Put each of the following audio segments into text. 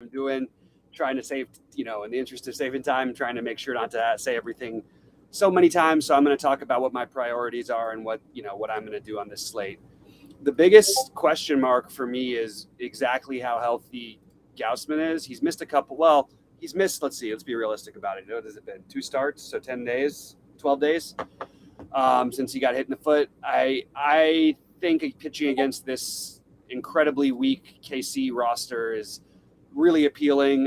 I'm doing, trying to save, in the interest of saving time, trying to make sure not to say everything so many times. So I'm going to talk about what my priorities are and what I'm going to do on this slate. The biggest question mark for me is exactly how healthy Gaussman is. He's missed a couple. Well, he's missed. Let's be realistic about it. What has it been? 2 starts, so 10 days, 12 days since he got hit in the foot. I think pitching against this incredibly weak KC roster is really appealing,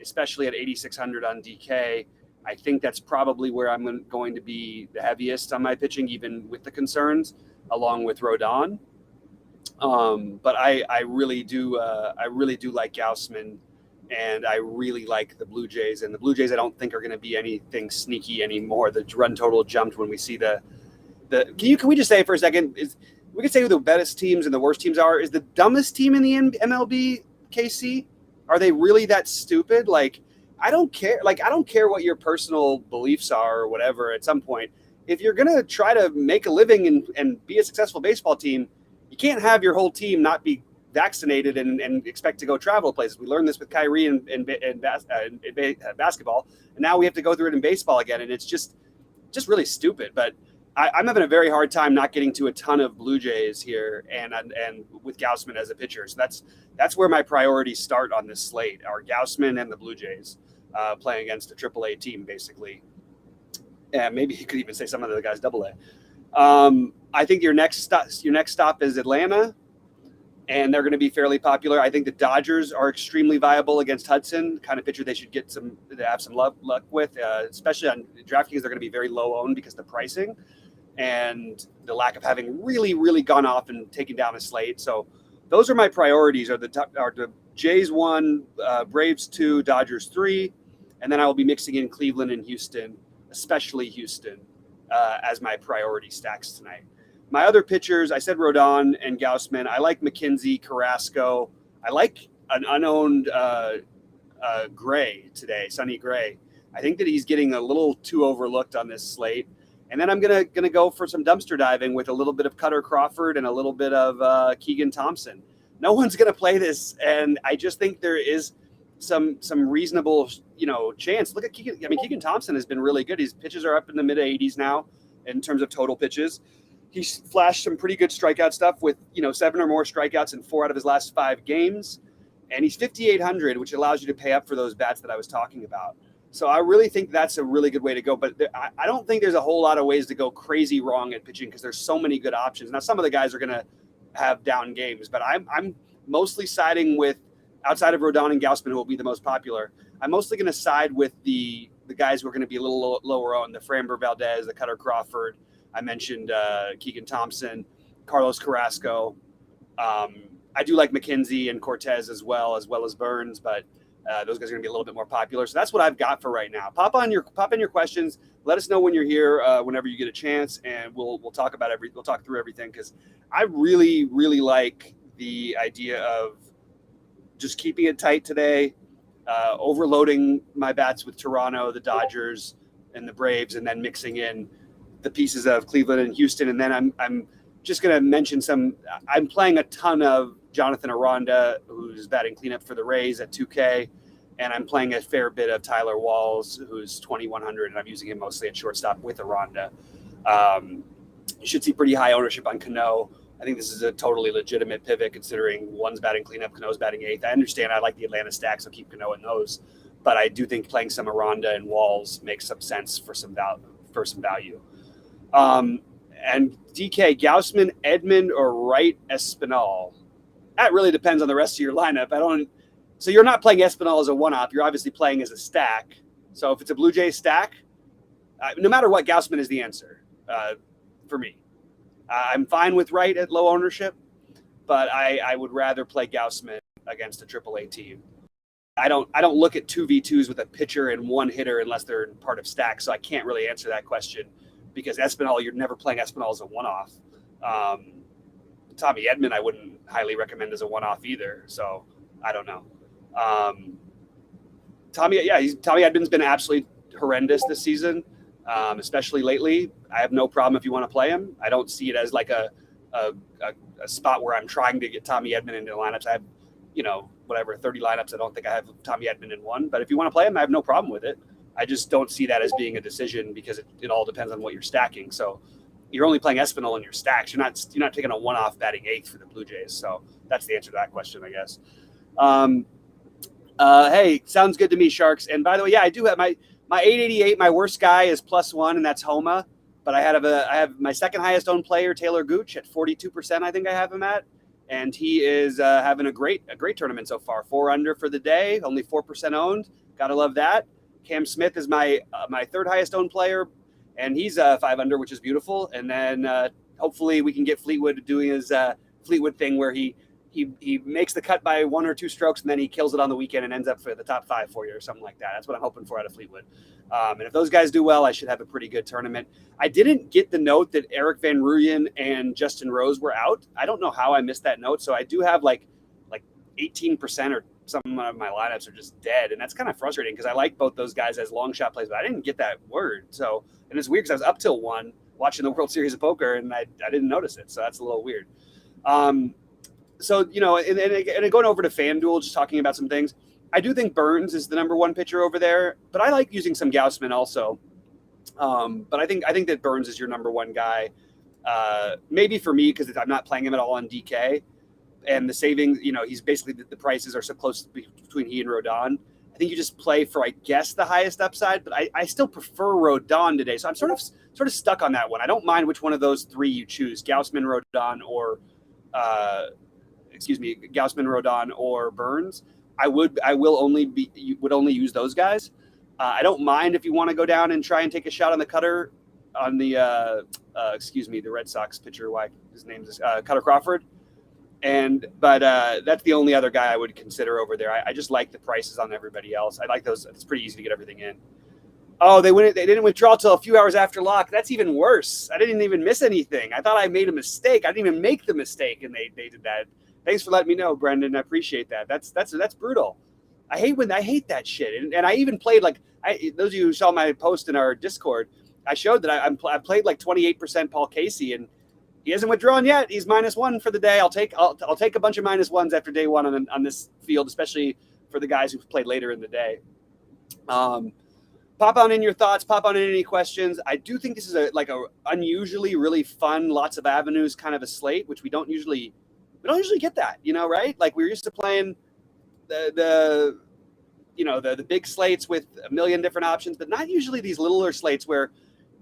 especially at 8,600 on DK. I think that's probably where I'm going to be the heaviest on my pitching, even with the concerns, along with Rodon. But I really do like Gaussman, and I really like the Blue Jays. And the Blue Jays I don't think are going to be anything sneaky anymore. The run total jumped when we see the. Can we just say for a second we could say who the best teams and the worst teams are? Is the dumbest team in the MLB KC? Are they really that stupid? Like, I don't care. Like, I don't care what your personal beliefs are or whatever. At some point, if you're gonna try to make a living and be a successful baseball team, you can't have your whole team not be vaccinated and expect to go travel places. We learned this with Kyrie in basketball, and now we have to go through it in baseball again. And it's just really stupid. But I'm having a very hard time not getting to a ton of Blue Jays here, and with Gaussman as a pitcher. So that's where my priorities start on this slate: are Gaussman and the Blue Jays playing against a AAA team, basically. And maybe you could even say some of the guys AA. I think your next stop is Atlanta, and they're going to be fairly popular. I think the Dodgers are extremely viable against Hudson, kind of pitcher they should have some luck with, especially on DraftKings. They're going to be very low owned because of the pricing and the lack of having really, really gone off and taken down a slate. So those are my priorities: are the Jays 1, Braves 2, Dodgers 3, and then I will be mixing in Cleveland and Houston, especially Houston, as my priority stacks tonight. My other pitchers, I said Rodon and Gaussman. I like McKenzie, Carrasco. I like an unowned Gray today, Sonny Gray. I think that he's getting a little too overlooked on this slate. And then I'm gonna go for some dumpster diving with a little bit of Cutter Crawford and a little bit of Keegan Thompson. No one's gonna play this, and I just think there is some reasonable chance. Look at Keegan. I mean, Keegan Thompson has been really good. His pitches are up in the mid 80s now in terms of total pitches. He's flashed some pretty good strikeout stuff with 7 or more strikeouts in 4 out of his last 5 games, and he's 5,800, which allows you to pay up for those bats that I was talking about. So I really think that's a really good way to go. But I don't think there's a whole lot of ways to go crazy wrong at pitching because there's so many good options. Now, some of the guys are going to have down games, but I'm mostly siding with, outside of Rodon and Gaussman, who will be the most popular, I'm mostly going to side with the guys who are going to be a little lower on, the Framber Valdez, the Cutter Crawford. I mentioned Keegan Thompson, Carlos Carrasco. I do like McKenzie and Cortez as well as Burns, but those guys are going to be a little bit more popular. So that's what I've got for right now. Pop in your questions. Let us know when you're here, whenever you get a chance, and we'll talk about we'll talk through everything, because I really, really like the idea of just keeping it tight today, overloading my bats with Toronto, the Dodgers, and the Braves, and then mixing in the pieces of Cleveland and Houston. And then I'm just going to mention I'm playing a ton of Jonathan Aranda, who's batting cleanup for the Rays at 2K. And I'm playing a fair bit of Tyler Walls, who's 2,100, and I'm using him mostly at shortstop with Aranda. You should see pretty high ownership on Cano. I think this is a totally legitimate pivot, considering one's batting cleanup, Cano's batting 8th. I understand I like the Atlanta stack, so keep Cano in those. But I do think playing some Aranda and Walls makes some sense for some value. And DK, Gaussman, Edmund, or Wright Espinal? That really depends on the rest of your lineup. So you're not playing Espinal as a one-off. You're obviously playing as a stack. So if it's a Blue Jays stack, no matter what, Gaussman is the answer for me. I'm fine with Wright at low ownership, but I would rather play Gaussman against a AAA team. I don't look at 2v2s with a pitcher and one hitter unless they're part of stacks, so I can't really answer that question, because Espinal, you're never playing Espinal as a one-off. Tommy Edman, I wouldn't highly recommend as a one-off either, so I don't know. Tommy Edman's been absolutely horrendous this season, especially lately. I have no problem if you want to play him. I don't see it as like a spot where I'm trying to get Tommy Edman into the lineups. I have whatever 30 lineups. I don't think I have Tommy Edman in one, but if you want to play him, I have no problem with it. I just don't see that as being a decision because it all depends on what you're stacking. So you're only playing Espinal in your stacks. You're not taking a one-off batting eighth for the Blue Jays. So that's the answer to that question, I guess. Hey, sounds good to me, Sharks. And by the way, yeah, I do have my 888. My worst guy is +1, and that's Homa. But I have my second highest owned player, Taylor Gooch, at 42%. I think I have him at, and he is having a great tournament so far. 4 under for the day, only 4% owned. Gotta love that. Cam Smith is my third highest owned player, and he's 5 under, which is beautiful. And then hopefully we can get Fleetwood doing his Fleetwood thing where he makes the cut by 1 or 2 strokes, and then he kills it on the weekend and ends up for the top 5 for you or something like that. That's what I'm hoping for out of Fleetwood. And if those guys do well, I should have a pretty good tournament. I didn't get the note that Eric Van Rooyen and Justin Rose were out. I don't know how I missed that note. So I do have like 18% or some of my lineups are just dead. And that's kind of frustrating because I like both those guys as long shot plays, but I didn't get that word. So, and it's weird because I was up till 1 watching the World Series of Poker and I didn't notice it. So that's a little weird. So, and going over to FanDuel, just talking about some things, I do think Burns is the number 1 pitcher over there, but I like using some Gausman also. But I think that Burns is your number 1 guy. Maybe for me, because I'm not playing him at all on DK, and the savings, he's basically the prices are so close between he and Rodon. I think you just play for, I guess, the highest upside, but I still prefer Rodon today. So I'm sort of stuck on that one. I don't mind which one of those 3 you choose, Gausman, Rodon, or Gausman, Rodon, or Burns. I would only use those guys. I don't mind if you want to go down and try and take a shot on the cutter on the the Red Sox pitcher. Why his name is Cutter Crawford. But that's the only other guy I would consider over there. I just like the prices on everybody else. I like those. It's pretty easy to get everything in. Oh, they didn't withdraw till a few hours after lock. That's even worse. I didn't even miss anything. I thought I made a mistake. I didn't even make the mistake, and they did that. Thanks for letting me know, Brendan. I appreciate that. That's brutal. I hate that shit. And I even played those of you who saw my post in our Discord, I showed that I played like 28% Paul Casey, and he hasn't withdrawn yet. He's -1 for the day. I'll take a bunch of -1s after day 1 on this field, especially for the guys who've played later in the day. Pop on in your thoughts. Pop on in any questions. I do think this is a unusually really fun, lots of avenues kind of a slate, which we don't usually get that, right? Like we're used to playing the big slates with a million different options, but not usually these littler slates where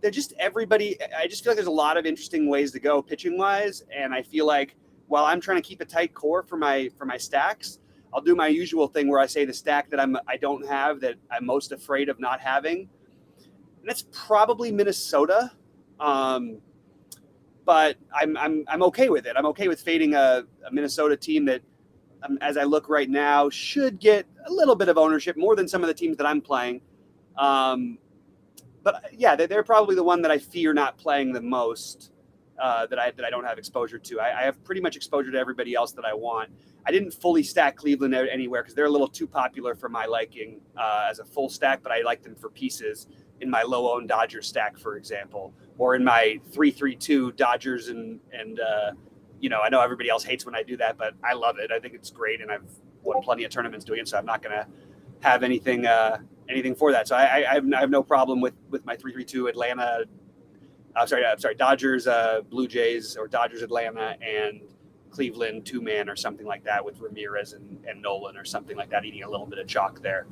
they're just everybody. I just feel like there's a lot of interesting ways to go pitching wise. And I feel like while I'm trying to keep a tight core for my stacks, I'll do my usual thing where I say the stack that I don't have that I'm most afraid of not having. And that's probably Minnesota. But I'm okay with it. I'm okay with fading a Minnesota team that, as I look right now, should get a little bit of ownership, more than some of the teams that I'm playing. But yeah, they're probably the one that I fear not playing the most, that I don't have exposure to. I have pretty much exposure to everybody else that I want. I didn't fully stack Cleveland anywhere because they're a little too popular for my liking as a full stack, but I like them for pieces in my low-owned Dodgers stack, for example, or in my 3-3-2 Dodgers and I know everybody else hates when I do that, but I love it. I think it's great, and I've won plenty of tournaments doing it, so I'm not going to have anything for that. So I have no problem with my 3-3-2 Atlanta. I'm sorry, Dodgers, Blue Jays, or Dodgers, Atlanta, and Cleveland 2-man or something like that with Ramirez and Nolan or something like that, eating a little bit of chalk there.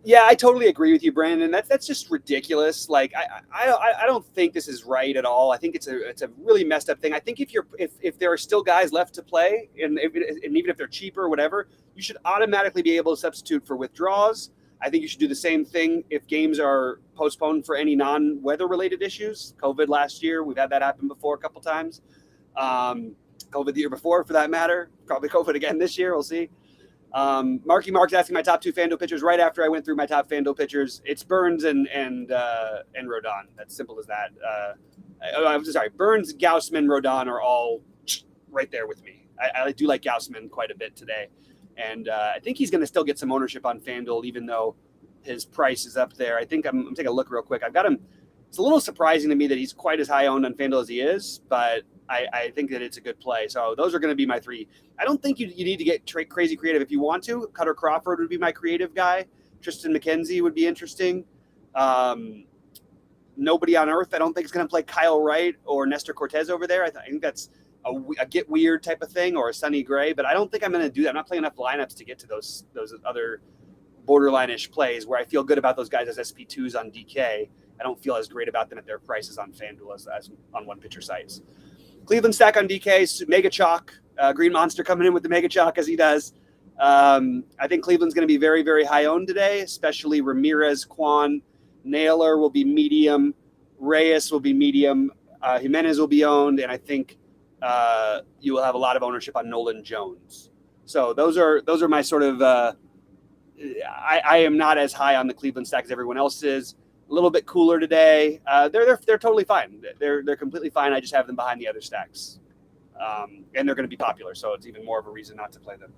Yeah, I totally agree with you, Brandon. That's just ridiculous. Like I don't think this is right at all. I think it's a really messed up thing. I think if there are still guys left to play, and even if they're cheaper or whatever, you should automatically be able to substitute for withdrawals. I think you should do the same thing if games are postponed for any non-weather related issues. COVID last year, we've had that happen before a couple times. COVID the year before, for that matter. Probably COVID again this year. We'll see. Marky Mark's asking my top 2 FanDuel pitchers right after I went through my top FanDuel pitchers. It's Burns and Rodon. That's simple as that. I'm sorry. Burns, Gausman, Rodon are all right there with me. I do like Gausman quite a bit today. And I think he's going to still get some ownership on FanDuel, even though his price is up there. I think I'm taking a look real quick. I've got him. It's a little surprising to me that he's quite as high owned on FanDuel as he is, but I think that it's a good play. So those are going to be my three. I don't think you need to get crazy creative if you want to. Cutter Crawford would be my creative guy. Tristan McKenzie would be interesting. Nobody on earth I don't think is going to play Kyle Wright or Nestor Cortez over there. I think that's a get weird type of thing, or a Sonny Gray, but I don't think I'm going to do that. I'm not playing enough lineups to get to those other borderline-ish plays where I feel good about those guys as SP2s on DK. I don't feel as great about them at their prices on FanDuel as on one pitcher sites. Cleveland stack on DK, Mega Chalk, Green Monster coming in with the Mega Chalk as he does. I think Cleveland's going to be very, very high owned today, especially Ramirez, Kwan. Naylor will be medium. Reyes will be medium. Jimenez will be owned, and I think you will have a lot of ownership on Nolan Jones. So those are my sort of. I am not as high on the Cleveland stack as everyone else is. A little bit cooler today. They're totally fine. They're completely fine. I just have them behind the other stacks, and they're going to be popular. So it's even more of a reason not to play them.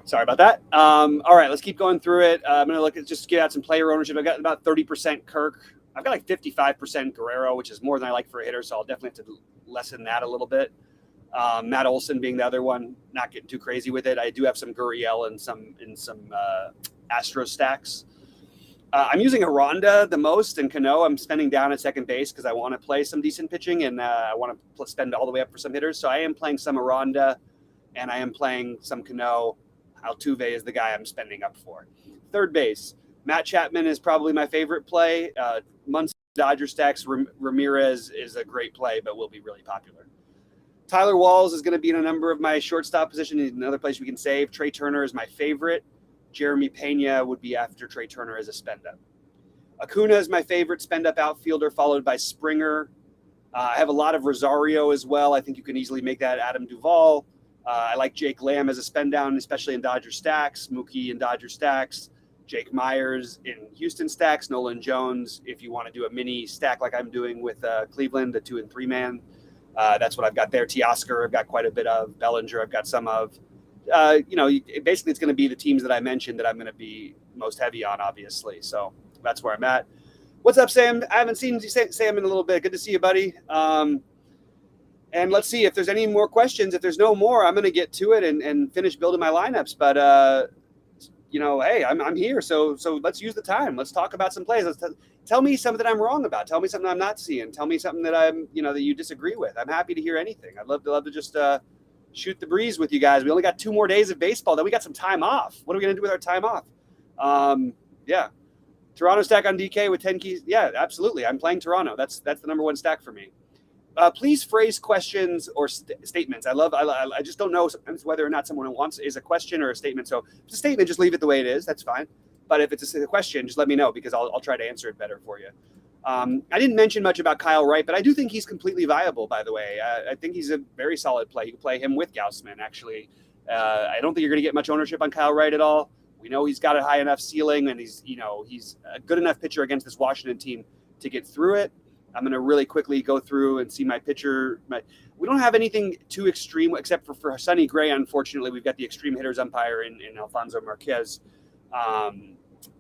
Sorry about that. All right, let's keep going through it. I'm going to look at just get out some player ownership. I've got about 30% Kirk. I've got like 55% Guerrero, which is more than I like for a hitter, so I'll definitely have to lessen that a little bit. Matt Olson being the other one, not getting too crazy with it. I do have some Gurriel and some Astro stacks. I'm using Aranda the most, and Cano I'm spending down at second base because I want to play some decent pitching, and I want to spend all the way up for some hitters. So I am playing some Aranda, and I am playing some Cano. Altuve is the guy I'm spending up for. Third base, Matt Chapman is probably my favorite play. Munson Dodger stacks, Ramirez is a great play, but will be really popular. Tyler Walls is going to be in a number of my shortstop positions. Another place we can save. Trey Turner is my favorite. Jeremy Pena would be after Trey Turner as a spend-up. Acuna is my favorite spend-up outfielder, followed by Springer. I have a lot of Rosario as well. I think you can easily make that Adam Duvall. I like Jake Lamb as a spend down, especially in Dodger stacks, Mookie in Dodger stacks, Jake Myers in Houston stacks, Nolan Jones. If you want to do a mini stack like I'm doing with Cleveland, the 2 and 3 man, that's what I've got there. Teoscar, I've got quite a bit of. Bellinger, I've got some of. Basically, it's going to be the teams that I mentioned that I'm going to be most heavy on, obviously. So that's where I'm at. What's up, Sam? I haven't seen Sam in a little bit. Good to see you, buddy. And let's see if there's any more questions. If there's no more, I'm going to get to it and finish building my lineups. But, hey, I'm here. So let's use the time. Let's talk about some plays. Tell me something that I'm wrong about. Tell me something I'm not seeing. Tell me something that that you disagree with. I'm happy to hear anything. I'd love to just shoot the breeze with you guys. We only got 2 more days of baseball. Then we got some time off. What are we going to do with our time off? Yeah. Toronto stack on DK with 10 keys. Yeah, absolutely. I'm playing Toronto. That's the number 1 stack for me. Please phrase questions or statements. I just don't know sometimes whether or not someone wants is a question or a statement. So if it's a statement, just leave it the way it is. That's fine. But if it's a question, just let me know because I'll try to answer it better for you. I didn't mention much about Kyle Wright, but I do think he's completely viable, by the way. I think he's a very solid play. You can play him with Gaussman, actually. I don't think you're going to get much ownership on Kyle Wright at all. We know he's got a high enough ceiling, and he's a good enough pitcher against this Washington team to get through it. I'm going to really quickly go through and see my pitcher. We don't have anything too extreme except for Sonny Gray. Unfortunately, we've got the extreme hitters umpire in Alfonso Marquez,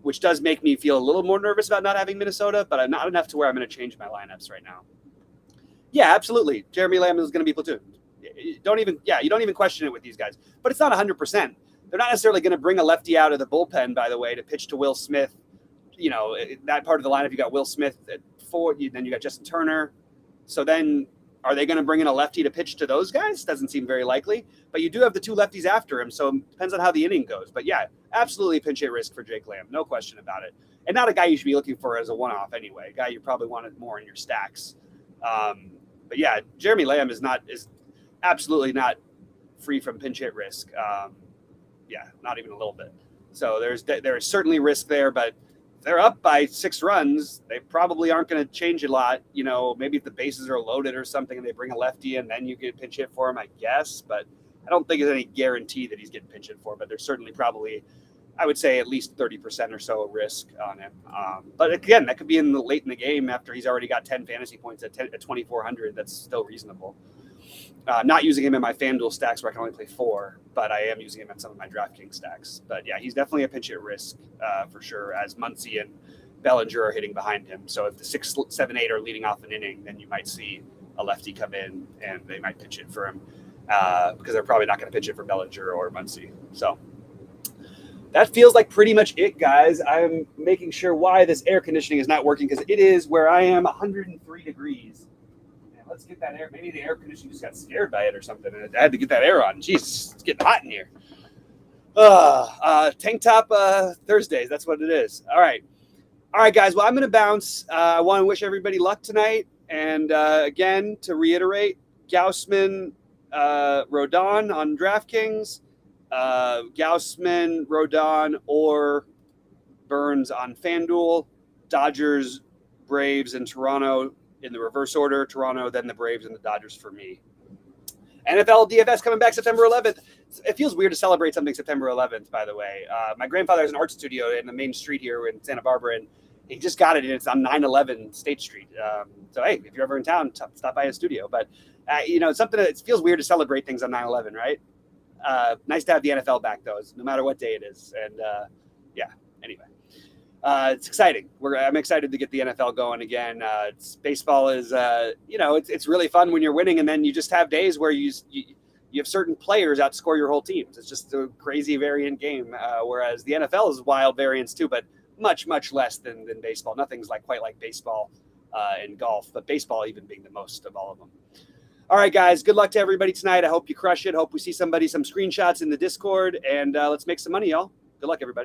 which does make me feel a little more nervous about not having Minnesota, but I'm not enough to where I'm going to change my lineups right now. Yeah, absolutely. Jeremy Lamb is going to be platoon. You don't even question it with these guys. But it's not 100%. They're not necessarily going to bring a lefty out of the bullpen, by the way, to pitch to Will Smith. That part of the lineup, you got Will Smith at 4, then you got Justin Turner. So then are they going to bring in a lefty to pitch to those guys? Doesn't seem very likely. But you do have the 2 lefties after him, so it depends on how the inning goes. But yeah, absolutely pinch hit risk for Jake Lamb, no question about it. And not a guy you should be looking for as a one-off anyway. A guy you probably wanted more in your stacks. But yeah, Jeremy Lamb is absolutely not free from pinch hit risk. Not even a little bit. So there is certainly risk there, but they're up by 6 runs. They probably aren't going to change a lot. Maybe if the bases are loaded or something and they bring a lefty in, then you get pinch hit for him, I guess. But I don't think there's any guarantee that he's getting pinch hit for. But there's certainly probably, I would say, at least 30% or so of risk on him. But again, that could be late in the game after he's already got 10 fantasy points at 2,400. That's still reasonable. I'm not using him in my FanDuel stacks where I can only play 4, but I am using him in some of my DraftKings stacks. But yeah, he's definitely a pinch hit risk for sure, as Muncy and Bellinger are hitting behind him. So if the 6, 7, 8 are leading off an inning, then you might see a lefty come in and they might pitch it for him because they're probably not going to pitch it for Bellinger or Muncy. So that feels like pretty much it, guys. I'm making sure why this air conditioning is not working because it is where I am 103 degrees. Let's get that air. Maybe the air conditioning just got scared by it or something. And I had to get that air on. Jeez, it's getting hot in here. Tank top Thursdays. That's what it is. All right, guys. Well, I'm going to bounce. I want to wish everybody luck tonight. And again, to reiterate, Gaussman, Rodon on DraftKings, Gaussman, Rodon, or Burns on FanDuel, Dodgers, Braves, and Toronto in the reverse order. Toronto, then the Braves and the Dodgers for me. NFL DFS coming back September 11th. It feels weird to celebrate something September 11th, by the way. My grandfather has an art studio in the main street here in Santa Barbara, and he just got it, and it's on 911 State Street. So, hey, if you're ever in town, stop by his studio. But, something that it feels weird to celebrate things on 9/11, right? Nice to have the NFL back, though, no matter what day it is. And, anyway. It's exciting. I'm excited to get the NFL going again. Baseball is, it's really fun when you're winning, and then you just have days where you have certain players outscore your whole teams. It's just a crazy variant game. Whereas the NFL is wild variants too, but much, much less than baseball. Nothing's quite like baseball and golf, but baseball even being the most of all of them. All right, guys, good luck to everybody tonight. I hope you crush it. Hope we see some screenshots in the Discord, and let's make some money, y'all. Good luck, everybody.